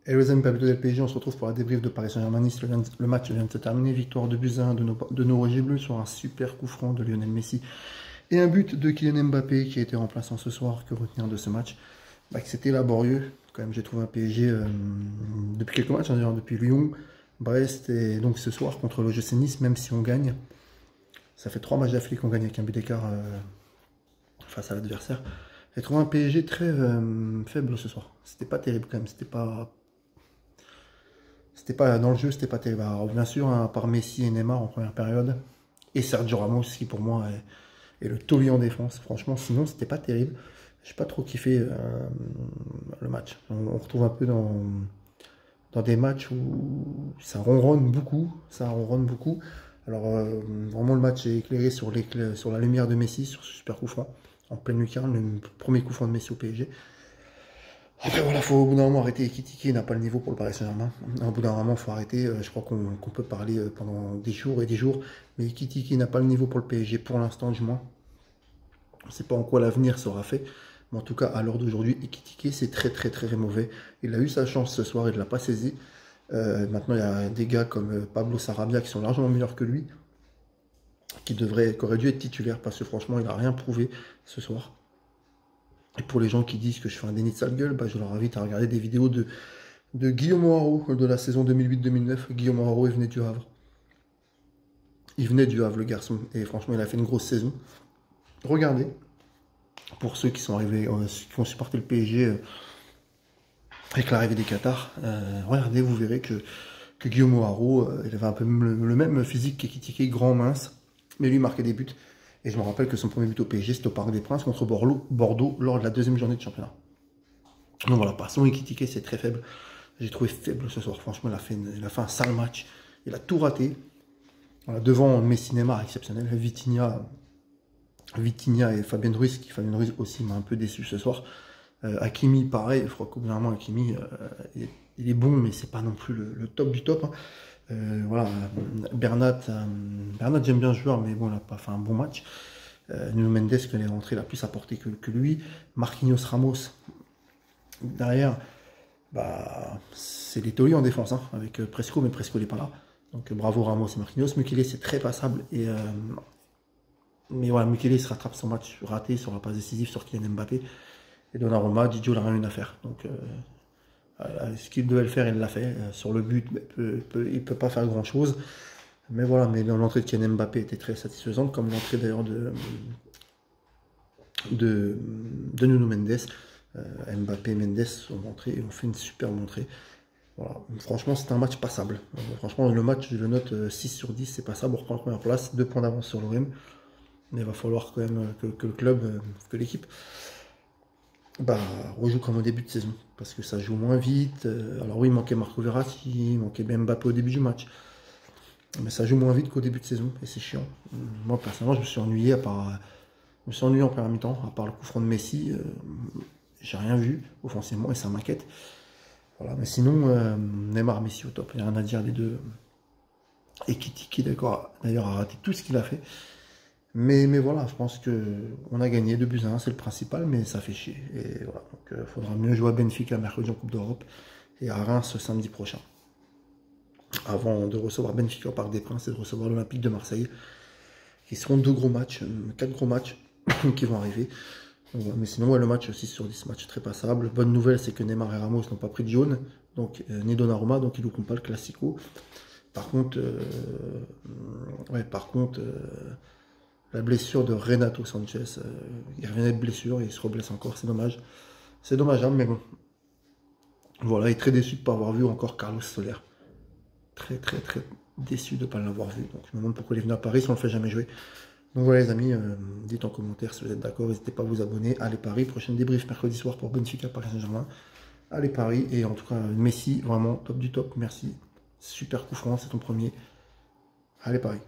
Et les amis Pablo del PSG, on se retrouve pour la débrief de Paris Saint-Germain-Nice. Le match vient de se terminer, victoire de buts à 1 de nos Rouges et Bleus sur un super coup franc de Lionel Messi. Et un but de Kylian Mbappé qui a été remplaçant ce soir. Que retenir de ce match? Que c'était laborieux. Quand même, j'ai trouvé un PSG depuis quelques matchs, hein, depuis Lyon, Brest et donc ce soir contre le l'OGC Nice, même si on gagne. Ça fait 3 matchs d'affilée qu'on gagne avec un but d'écart face à l'adversaire. J'ai trouvé un PSG très faible ce soir. C'était pas terrible quand même. C'était pas dans le jeu, c'était pas terrible. Alors, bien sûr, hein, à part Messi et Neymar en première période, et Sergio Ramos qui pour moi est le taulier en défense. Franchement, sinon c'était pas terrible. J'ai pas trop kiffé le match. On retrouve un peu dans des matchs où ça ronronne beaucoup. Ça ronronne beaucoup. Alors vraiment le match est éclairé sur la lumière de Messi, sur ce super coup franc, en pleine lucarne, le premier coup franc de Messi au PSG. Après voilà, faut au bout d'un moment arrêter. Ekitike n'a pas le niveau pour le Paris Saint-Germain. Au bout d'un moment, il faut arrêter. Je crois qu'on peut parler pendant des jours et des jours. Mais Ekitike n'a pas le niveau pour le PSG, pour l'instant du moins. On ne sait pas en quoi l'avenir sera fait. Mais en tout cas, à l'heure d'aujourd'hui, Ekitike, c'est très très très mauvais. Il a eu sa chance ce soir, il ne l'a pas saisi. Maintenant, il y a des gars comme Pablo Sarabia qui sont largement meilleurs que lui, qui auraient dû être titulaires parce que franchement, il n'a rien prouvé ce soir. Et pour les gens qui disent que je fais un déni de sale gueule, je leur invite à regarder des vidéos de Guillaume Haro de la saison 2008-2009. Guillaume Haro, il venait du Havre. Il venait du Havre, le garçon. Et franchement, il a fait une grosse saison. Regardez. Pour ceux qui sont arrivés, qui ont supporté le PSG avec l'arrivée des Qatars, regardez, vous verrez que Guillaume Haro, il avait un peu le même physique qu'Ekitike, grand, mince. Mais lui, marquait des buts. Et je me rappelle que son premier but au PSG, c'était au Parc des Princes contre Bordeaux lors de la deuxième journée de championnat. Donc voilà, passons, Ekitike, c'est très faible. J'ai trouvé faible ce soir. Franchement, il a fait un sale match. Il a tout raté. Voilà, devant Messi, Neymar, exceptionnel. Vitinha et Fabien Ruiz, Fabien Ruiz aussi m'a un peu déçu ce soir. Hakimi, pareil. Je crois qu'au bout d'un moment, Hakimi, il est bon, mais c'est pas non plus le top du top. Hein. Voilà, Bernat, j'aime bien le joueur, mais bon, il n'a pas fait un bon match. Nuno Mendes, que les rentrées, il a plus apporté que lui. Marquinhos, Ramos, derrière, c'est les tauliers en défense, hein, avec Presco, mais Presco n'est pas là. Donc bravo Ramos et Marquinhos. Mukele, c'est très passable. Mais voilà, Mukele se rattrape son match raté sur la passe décisive sur Kylian Mbappé. Et Donnarumma, Didio n'a rien à faire. Donc ce qu'il devait le faire, il l'a fait. Sur le but, il ne peut pas faire grand-chose. Mais voilà, mais l'entrée de Kylian Mbappé était très satisfaisante, comme l'entrée d'ailleurs de Nuno Mendes. Mbappé et Mendes sont rentrés et ont fait une superbe entrée. Voilà. Franchement, c'était un match passable. Franchement, le match, je le note 6 sur 10, c'est passable. On reprend la première place, 2 points d'avance sur l'OM. Mais il va falloir quand même que le club, que l'équipe rejoue comme au début de saison. Parce que ça joue moins vite. Alors oui, il manquait Marco Verratti, il manquait Mbappé au début du match. Mais ça joue moins vite qu'au début de saison et c'est chiant. Moi, personnellement, je me suis ennuyé en première mi-temps, à part le coup franc de Messi. J'ai rien vu offensivement et ça m'inquiète. Voilà, mais sinon, Neymar, Messi au top. Il n'y a rien à dire des deux. Ekitike, d'ailleurs, a raté tout ce qu'il a fait. Mais voilà, je pense qu'on a gagné 2-1, c'est le principal, mais ça fait chier. Et voilà, donc il faudra mieux jouer à Benfica mercredi en Coupe d'Europe et à Reims ce samedi prochain. Avant de recevoir Benfica au Parc des Princes et de recevoir l'Olympique de Marseille, qui seront 2 gros matchs, 4 gros matchs qui vont arriver. Mais sinon, le match 6 sur 10, match très passable. Bonne nouvelle, c'est que Neymar et Ramos n'ont pas pris de jaune, donc ni Donnarumma, donc ils ne louperont pas le Classico. Par contre, la blessure de Renato Sanchez, il revenait de blessure et il se reblesse encore, c'est dommage. C'est dommageable, mais bon. Voilà, il est très déçu de ne pas avoir vu encore Carlos Soler. Très déçu de ne pas l'avoir vu. Donc je me demande pourquoi il est venu à Paris si on ne le fait jamais jouer. Donc voilà les amis, dites en commentaire si vous êtes d'accord, n'hésitez pas à vous abonner. Allez Paris, prochaine débrief mercredi soir pour Benfica Paris Saint-Germain. Allez Paris, et en tout cas Messi, vraiment top du top, merci. Super coup franc, c'est ton premier. Allez Paris.